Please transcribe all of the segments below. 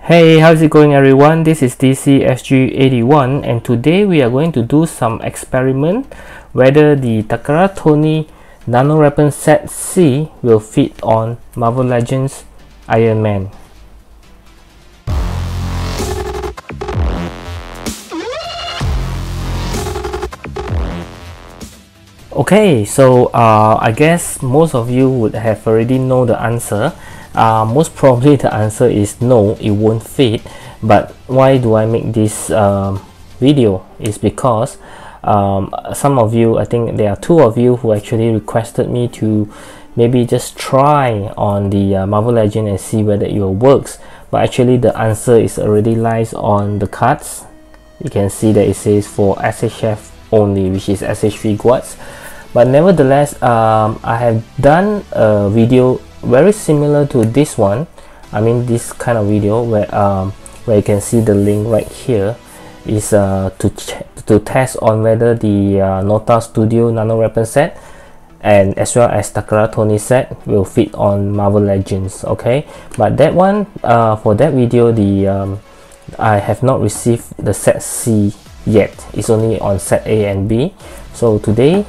Hey, how's it going everyone? This is DCSG 81 and today we are going to do some experiment whether the Takara Nano weapon set C will fit on Marvel Legends Iron Man. Okay, so I guess most of you would have already know the answer. Most probably the answer is no, it won't fit. But why do I make this video is because some of you, I think there are two of you who actually requested me to maybe just try on the Marvel Legend and see whether it works. But actually the answer is already lies on the cards. You can see that it says for SHF only, which is SH Guards. But nevertheless, I have done a video very similar to this one. I mean this kind of video where you can see the link right here is to test on whether the Nota Studio Nano weapon set and as well as Takara Tony set will fit on Marvel Legends. Okay, but that one for that video, the I have not received the set C yet. It's only on set A and B. So today,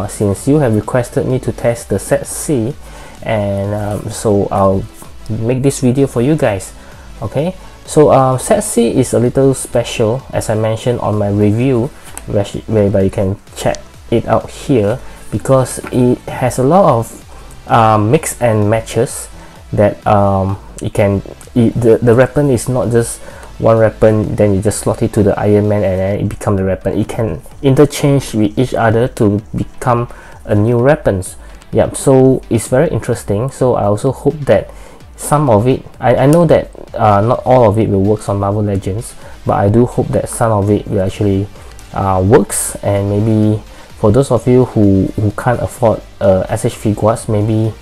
since you have requested me to test the set C, and so I'll make this video for you guys. Okay, so set C is a little special, as I mentioned on my review, whereby you can check it out here, because it has a lot of mix and matches that the weapon is not just one weapon, then you just slot it to the Iron Man and then it becomes the weapon. It can interchange with each other to become a new weapons. Yep, so it's very interesting. So I also hope that some of it, I know that not all of it will work on Marvel Legends, but I do hope that some of it will actually works. And maybe for those of you who can't afford SH Figuarts, maybe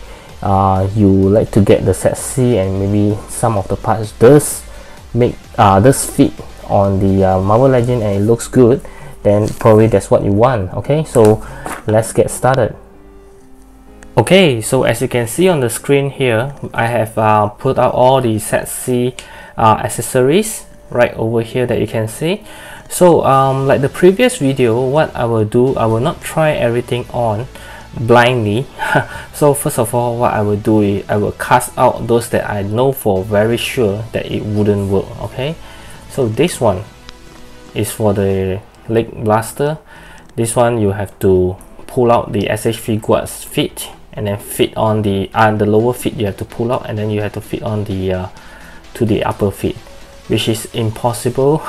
you like to get the set C, and maybe some of the parts does fit on the Marvel Legend and it looks good, then probably that's what you want. Okay, so let's get started. Okay, so as you can see on the screen here, I have put out all the set C accessories right over here that you can see. So like the previous video, what I will do, I will not try everything on blindly. So first of all, what I will do is I will cast out those that I know for very sure that it wouldn't work. Okay, so this one is for the leg blaster. This one you have to pull out the SH Figuarts feet and then fit on the lower feet. You have to pull out and then you have to fit on the to the upper feet, which is impossible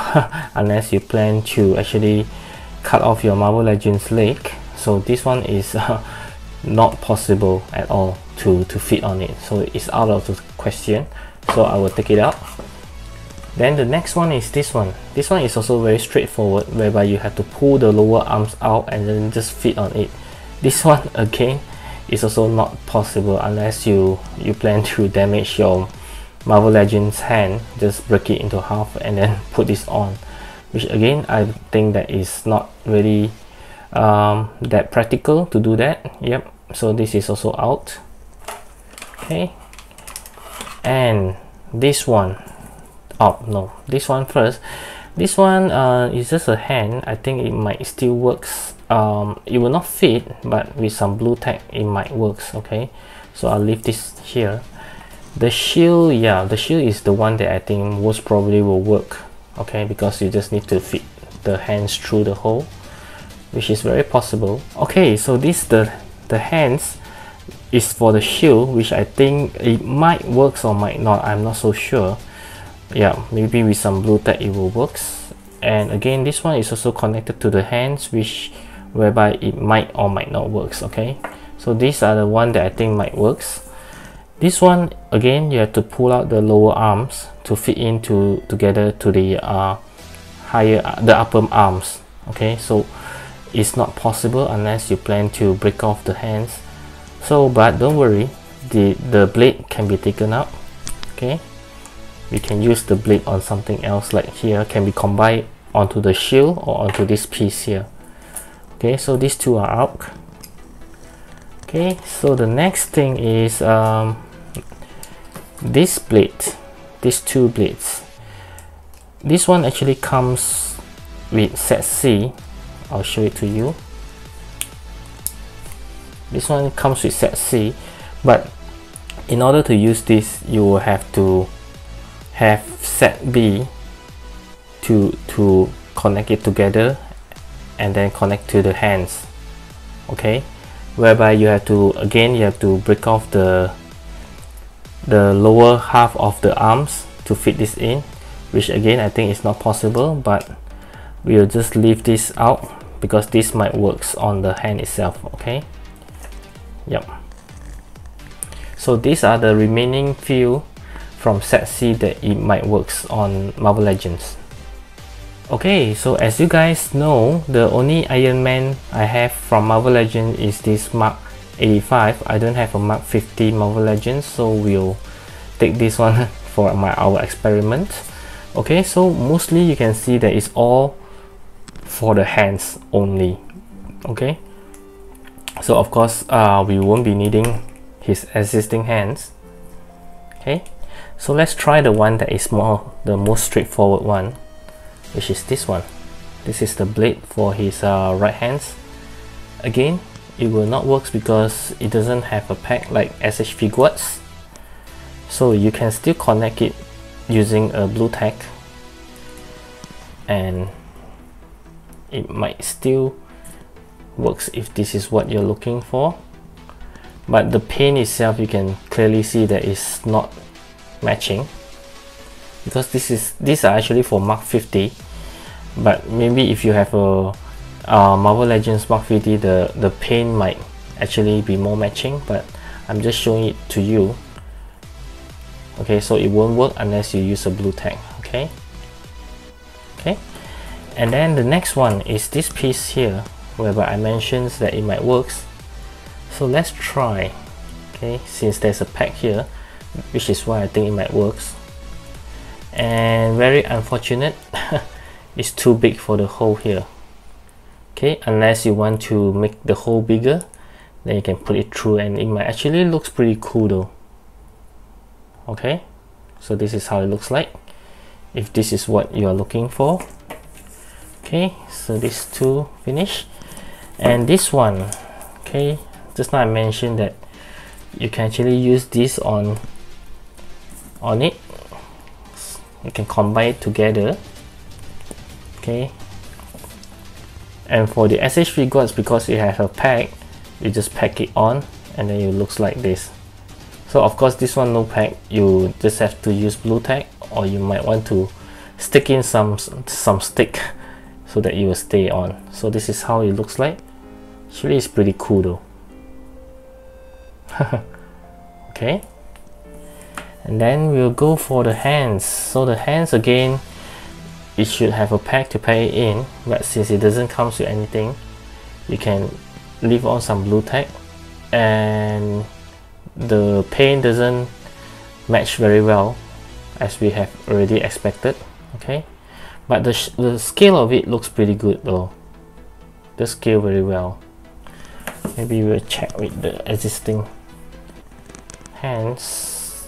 unless you plan to actually cut off your Marvel Legends leg. So this one is not possible at all to fit on it, so it's out of the question. So I will take it out. Then the next one is this one. This one is also very straightforward, whereby you have to pull the lower arms out and then just fit on it. This one again is also not possible unless you plan to damage your Marvel Legends hand. Just break it into half and then put this on, which again I think that is not really that practical to do that. Yep, so this is also out. Okay, and this one, oh no, this one first. This one is just a hand. I think it might still works. It will not fit, but with some blue tack it might works. Okay, so I'll leave this here. The shield, yeah, the shield is the one that I think most probably will work. Okay, because you just need to fit the hands through the hole, which is very possible. Okay, so this the hands is for the shield, which I think it might work or might not. I'm not so sure. Yeah, maybe with some blue tack it will work. And again, this one is also connected to the hands, whereby it might or might not works. Okay, so these are the one that I think might works. This one again, you have to pull out the lower arms to fit into together to the the upper arms. Okay, so it's not possible unless you plan to break off the hands. So but don't worry, the blade can be taken out. Okay, we can use the blade on something else, like here can be combined onto the shield or onto this piece here. Okay, so these two are out. Okay, so the next thing is this blade, these two blades. this one actually comes with set C. I'll show it to you. This one comes with set C, but in order to use this, you will have to have set B to connect it together and then connect to the hands. Okay, whereby you have to break off the lower half of the arms to fit this in, which again I think is not possible, but we'll just leave this out because this might works on the hand itself. Okay, yep. So these are the remaining few from set C that it might works on Marvel Legends. Okay, so as you guys know, the only Iron Man I have from Marvel Legends is this Mark 85. I don't have a Mark 50 Marvel Legends, so we'll take this one for our experiment. Okay, so mostly you can see that it's all for the hands only. Okay, so of course we won't be needing his existing hands. Okay, so let's try the one that is the most straightforward one, which is this one. This is the blade for his right hands. Again, it will not work because it doesn't have a pack like SH Figuarts, so you can still connect it using a blue tack and it might still works if this is what you're looking for. But the paint itself, you can clearly see that it's not matching because these are actually for Mark 50, but maybe if you have a Marvel Legends Mark 50, the paint might actually be more matching, but I'm just showing it to you. Okay, so it won't work unless you use a blue tag. Okay, and then the next one is this piece here, whereby I mentioned that it might works. So let's try. Okay, since there's a pack here, which is why I think it might works. And very unfortunate, it's too big for the hole here. Okay, unless you want to make the hole bigger, then you can put it through and it might actually looks pretty cool though. Okay, so this is how it looks like if this is what you are looking for. Okay, so these two finish, and this one, okay, just now I mentioned that you can actually use this on it. You can combine it together. Okay, and for the SH Figuarts, because it has a pack, you just pack it on and then it looks like this. So of course this one no pack, you just have to use blue tack, or you might want to stick in some stick so that it will stay on. So this is how it looks like. Actually it's pretty cool though. Okay, and then we'll go for the hands. So the hands, again, it should have a pack to pack it in, but since it doesn't come with anything, you can leave on some blue tack, and the paint doesn't match very well as we have already expected. Okay, but the scale of it looks pretty good though. The scale very well. Maybe we'll check with the existing hands.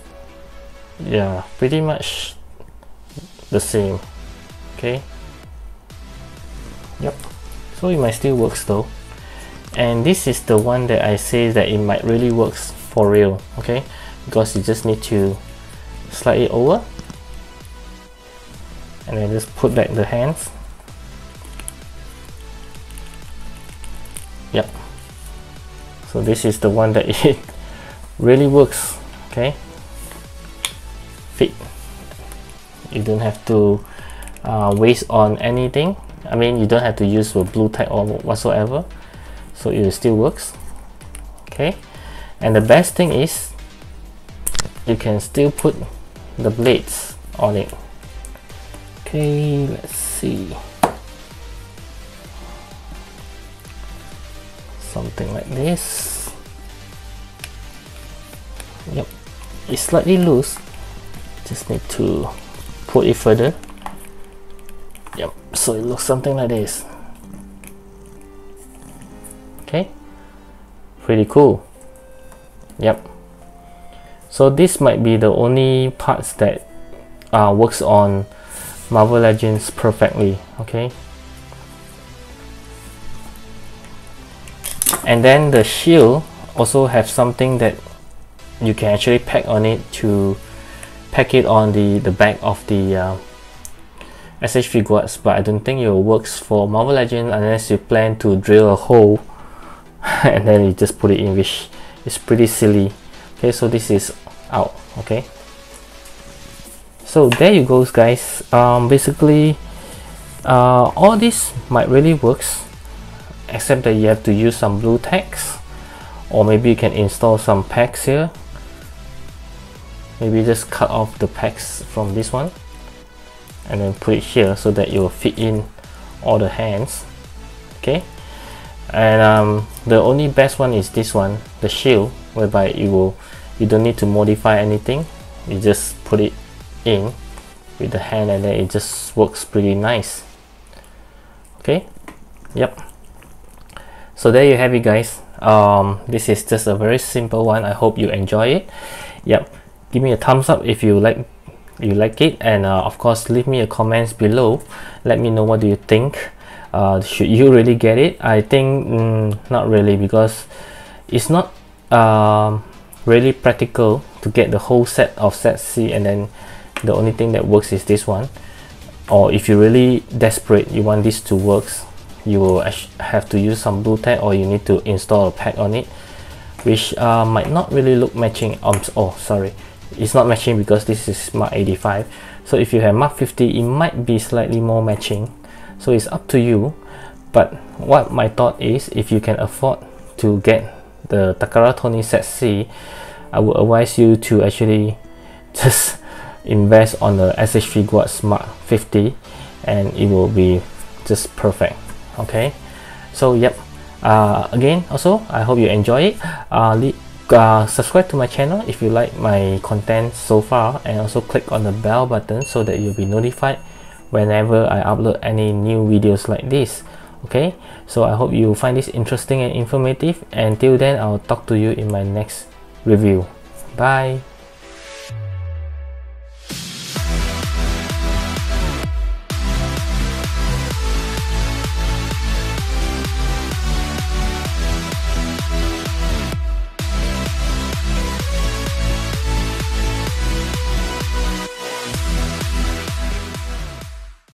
Yeah, pretty much the same. Okay, yep, so it might still works though, and this is the one that I say that it might really works for real. Okay, because you just need to slide it over and then just put back the hands. Yep, so this is the one that it really works. Okay, fit, you don't have to waste on anything. I mean, you don't have to use a blue tack or whatsoever, so it still works. Okay, and the best thing is you can still put the blades on it. Okay, let's see, something like this. Yep, it's slightly loose, just need to put it further. Yep, so it looks something like this. Okay, pretty cool. Yep, so this might be the only parts that works on Marvel Legends perfectly. Okay, and then the shield also have something that you can actually pack on it, to pack it on the back of the SH figures, but I don't think it works for Marvel Legends unless you plan to drill a hole and then you just put it in, which is pretty silly. Okay, so this is out. Okay, so there you go, guys. Basically all this might really works, except that you have to use some blue tacks, or maybe you can install some packs here. Maybe just cut off the packs from this one and then put it here so that it will fit in all the hands. Okay, and the only best one is this one, the shield, whereby you don't need to modify anything, you just put it in with the hand and then it just works pretty nice. Okay, yep, so there you have it, guys. This is just a very simple one. I hope you enjoy it. Yep, give me a thumbs up if you like it, and of course leave me a comments below. Let me know what do you think. Should you really get it? I think not really, because it's not really practical to get the whole set of set C, and then the only thing that works is this one. Or if you're really desperate, you want this to work, you will have to use some blue tack, or you need to install a pack on it, which might not really look matching. Oh sorry, it's not matching because this is Mark 85. So if you have Mark 50, it might be slightly more matching. So it's up to you. But what my thought is, if you can afford to get the Takara Tony set C, I would advise you to actually just invest on the SH Figuarts Mark 50, and it will be just perfect. Okay, so yep, again, also I hope you enjoy it. Subscribe to my channel if you like my content so far, and also click on the bell button so that you'll be notified whenever I upload any new videos like this. Okay, so I hope you find this interesting and informative. Until then, I'll talk to you in my next review. Bye.